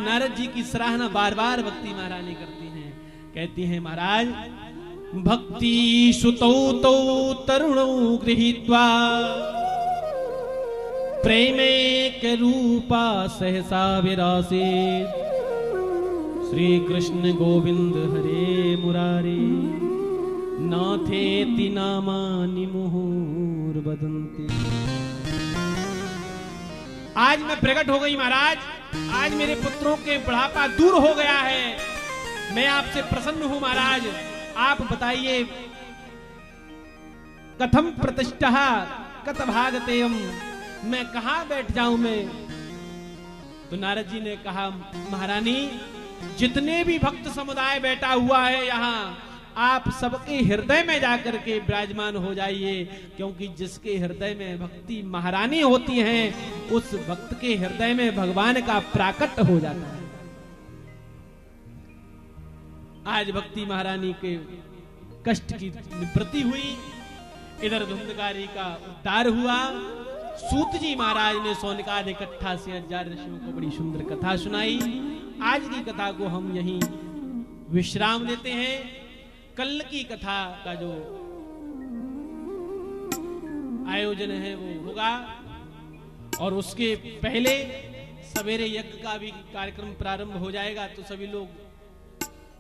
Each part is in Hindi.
नारद जी की सराहना बार बार भक्ति महारानी करती हैं। कहती हैं महाराज, भक्ति सुतौ तौ तरुणौ गृहीत्वा प्रेमे के रूपा सहसा विरासित श्री कृष्ण गोविंद हरे मुरारी नाथेति नामानि मुहुर बदन्ति। आज मैं प्रकट हो गई महाराज, आज मेरे पुत्रों के बुढ़ापा दूर हो गया है, मैं आपसे प्रसन्न हूं महाराज। आप बताइए कथम प्रतिष्ठा कत भागतेयम, मैं कहां बैठ जाऊं मैं। तो नारद जी ने कहा, महारानी जितने भी भक्त समुदाय बैठा हुआ है यहाँ, आप सबके हृदय में जाकर के विराजमान हो जाइए, क्योंकि जिसके हृदय में भक्ति महारानी होती हैं उस भक्त के हृदय में भगवान का प्राकट हो जाता है। आज भक्ति महारानी के कष्ट की निवृत्ति हुई, इधर धुंधकारी का उद्धार हुआ। सूत जी महाराज ने सोनकाद इकट्ठा से 1000 ऋषियों को बड़ी सुंदर कथा सुनाई। आज की कथा को हम यहीं विश्राम देते हैं। कल की कथा का जो आयोजन है वो होगा, और उसके पहले सवेरे यज्ञ का भी कार्यक्रम प्रारंभ हो जाएगा। तो सभी लोग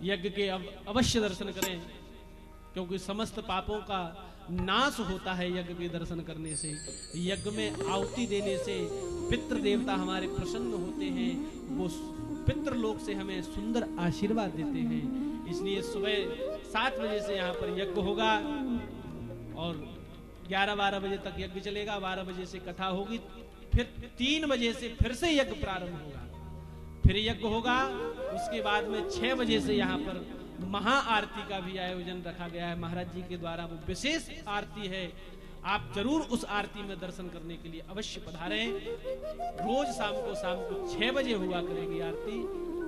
यज्ञ के अवश्य दर्शन करें, क्योंकि समस्त पापों का नाश होता है यज्ञ के दर्शन करने से। यज्ञ में आहुति देने से पितृ देवता हमारे प्रसन्न होते हैं, वो पितृलोक से हमें सुंदर आशीर्वाद देते हैं। इसलिए सुबह 7 बजे से यहाँ पर यज्ञ होगा और 11-12 बजे तक यज्ञ चलेगा। 12 बजे से कथा होगी, फिर 3 बजे से फिर से यज्ञ प्रारंभ होगा, फिर यज्ञ होगा। उसके बाद में 6 बजे से यहाँ पर महा आरती का भी आयोजन रखा गया है महाराज जी के द्वारा। वो विशेष आरती है, आप जरूर उस आरती में दर्शन करने के लिए अवश्य पधारें। रोज शाम को 6 बजे हुआ करेगी आरती।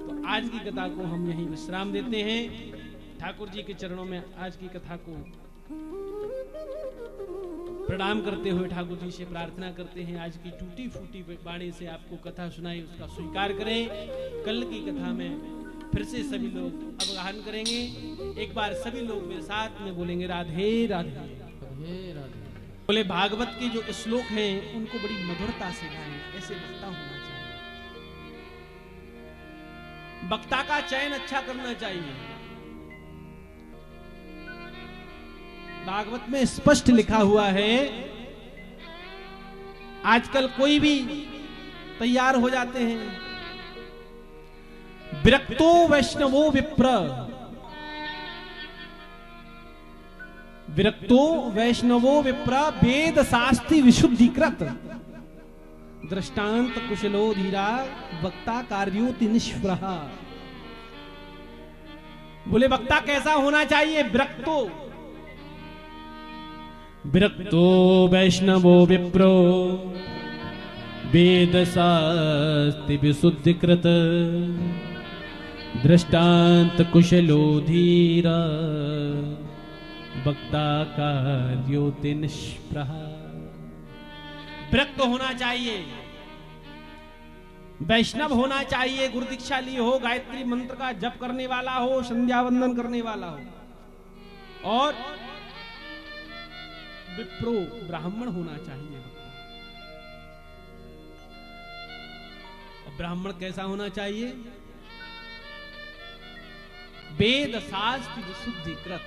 तो आज की कथा को हम यहीं विश्राम देते हैं। ठाकुर जी के चरणों में आज की कथा को प्रणाम करते हुए ठाकुर जी से प्रार्थना करते हैं, आज की टूटी फूटी वाणी से आपको कथा सुनाई उसका स्वीकार करें। कल की कथा में फिर से सभी लोग अवगाहन करेंगे। एक बार सभी लोग मेरे साथ में बोलेंगे राधे राधे राधे राधे। बोले भागवत के जो श्लोक हैं उनको बड़ी मधुरता से गाएं, ऐसे वक्ता होना चाहिए। वक्ता का चयन अच्छा करना चाहिए। भागवत में स्पष्ट लिखा हुआ है, आजकल कोई भी तैयार हो जाते हैं, विरक्तो वैष्णवो विप्र, विरक्तो वैष्णवो विप्र वेद शास्त्री विशुद्धिकृत दृष्टांत कुशलो धीरा वक्ता कार्योति निष्प्रह। बोले वक्ता कैसा होना चाहिए? विरक्तो, विरक्तो वैष्णवो विप्रो वेद शास्त्री विशुद्धिकृत दृष्टांत कुशलो धीरा वक्ता कार्योति निष्प्रह। विरक्त होना चाहिए, वैष्णव होना चाहिए, गुरु दीक्षा लिए हो, गायत्री मंत्र का जप करने वाला हो, संध्या वंदन करने वाला हो, और विप्रो ब्राह्मण होना चाहिए। ब्राह्मण कैसा होना चाहिए? वेद शास्त्र विशुद्धिकृत,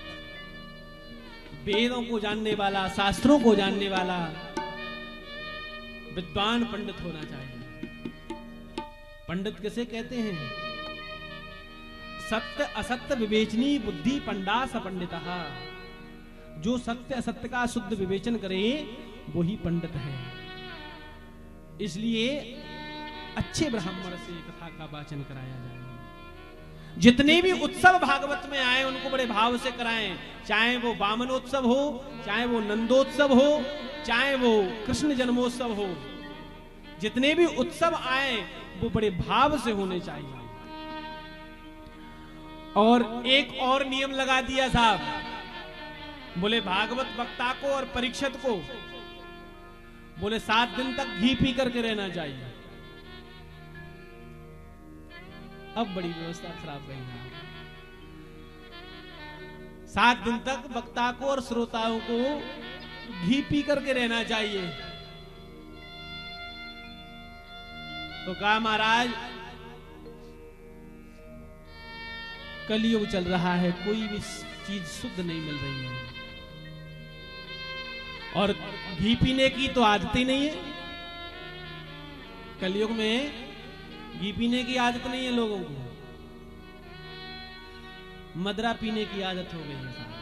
वेदों को जानने वाला, शास्त्रों को जानने वाला विद्वान पंडित होना चाहिए। पंडित किसे कहते हैं? सत्य असत्य विवेचनी बुद्धि पंडास पंडितः। जो सत्य असत्य का शुद्ध विवेचन करे वो ही पंडित है। इसलिए अच्छे ब्राह्मण से कथा का वाचन कराया जाए। जितने भी उत्सव भागवत में आए उनको बड़े भाव से कराएं, चाहे वो वामनोत्सव हो, चाहे वो नंदोत्सव हो, चाहे वो कृष्ण जन्मोत्सव हो। जितने भी उत्सव आए वो बड़े भाव से होने चाहिए। और एक और नियम लगा दिया साहब, बोले भागवत वक्ता को और परीक्षित को बोले 7 दिन तक घी पी करके रहना चाहिए। अब बड़ी व्यवस्था खराब रही है। 7 दिन तक वक्ता को और श्रोताओं को घी पी करके रहना चाहिए। तो कहा महाराज कलयुग चल रहा है, कोई भी चीज शुद्ध नहीं मिल रही है, और घी पीने की तो आदत ही नहीं है। कलयुग में घी पीने की आदत नहीं है लोगों को, मदरा पीने की आदत हो गई है साहब।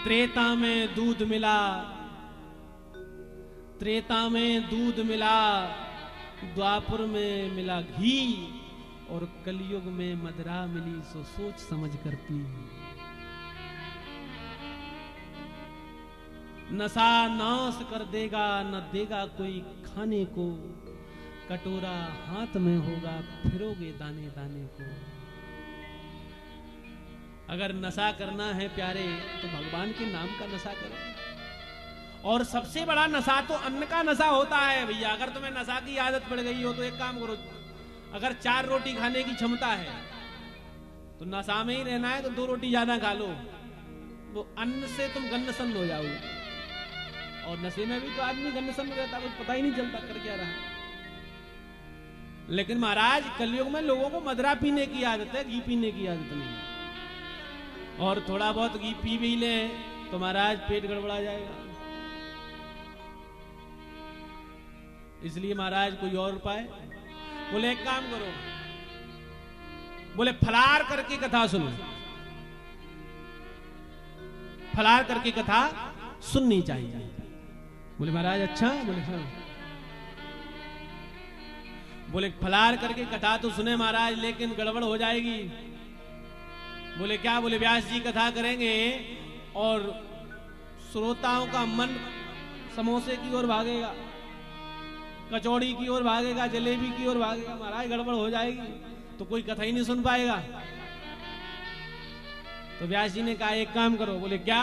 त्रेता में दूध मिला, त्रेता में दूध मिला, द्वापर में मिला घी, और कलयुग में मदरा मिली, सो सोच समझ कर पी। नशा नाश कर देगा, न देगा कोई खाने को, कटोरा हाथ में होगा, फिरोगे दाने दाने को। अगर नशा करना है प्यारे तो भगवान के नाम का नशा करो। और सबसे बड़ा नशा तो अन्न का नशा होता है भैया। अगर तुम्हें नशा की आदत पड़ गई हो तो एक काम करो, अगर 4 रोटी खाने की क्षमता है तो नशा में ही रहना है तो 2 रोटी ज्यादा खा लो, तो अन्न से तुम गन्नसन्न हो जाओगे। और नशे में भी तो आदमी गन्नसन्न रहता, कुछ पता ही नहीं चलता कर क्या रहा। लेकिन महाराज कलयुग में लोगों को मदरा पीने की आदत है, घी पीने की आदत नहीं है। और थोड़ा बहुत घी पी भी ले तो महाराज पेट गड़बड़ा जाएगा। इसलिए महाराज कोई और उपाय, बोले एक काम करो, बोले फलार करके कथा सुनो, फलार करके कथा सुननी चाहिए। बोले महाराज अच्छा, बोले हाँ। बोले फलार करके कथा तो सुने महाराज, लेकिन गड़बड़ हो जाएगी। बोले क्या? बोले व्यास जी कथा करेंगे और श्रोताओं का मन समोसे की ओर भागेगा, कचौड़ी की ओर भागेगा, जलेबी की ओर भागेगा। महाराज गड़बड़ हो जाएगी, तो कोई कथा ही नहीं सुन पाएगा। तो व्यास जी ने कहा एक काम करो। बोले क्या?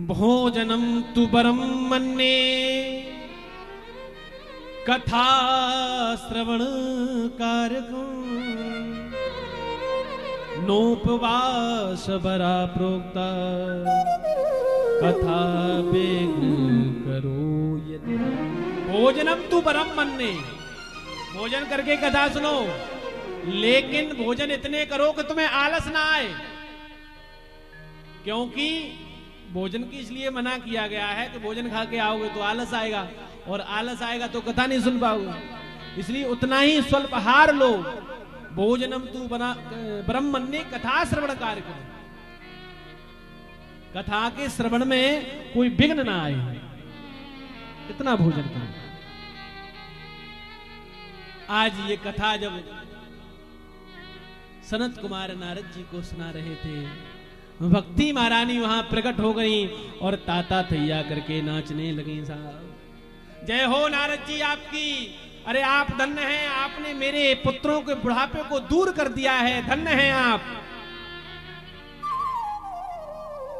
भोजनम तु परम मन्ये कथा श्रवण कारकम् नोपवास बरा प्रोक्ता कथा बेग्न करो यदि। भोजनम तु परम मन्ये, भोजन करके कथा सुनो, लेकिन भोजन इतने करो कि तुम्हें आलस ना आए। क्योंकि भोजन की इसलिए मना किया गया है कि भोजन खा के आओगे तो आलस आएगा, और आलस आएगा तो कथा नहीं सुन पाओगे। इसलिए उतना ही स्वल्पहार लो। भोजनम तू ब्रह्मण्य कथा श्रवण कार्यक्रम, कथा के श्रवण में कोई विघ्न ना आए, इतना भोजन करो। आज ये कथा जब सनत कुमार नारद जी को सुना रहे थे, भक्ति महारानी वहां प्रकट हो गई और ताता थैया करके नाचने लगी। साहब जय हो नारद जी आपकी, अरे आप धन्य हैं, आपने मेरे पुत्रों के बुढ़ापे को दूर कर दिया है, धन्य हैं आप।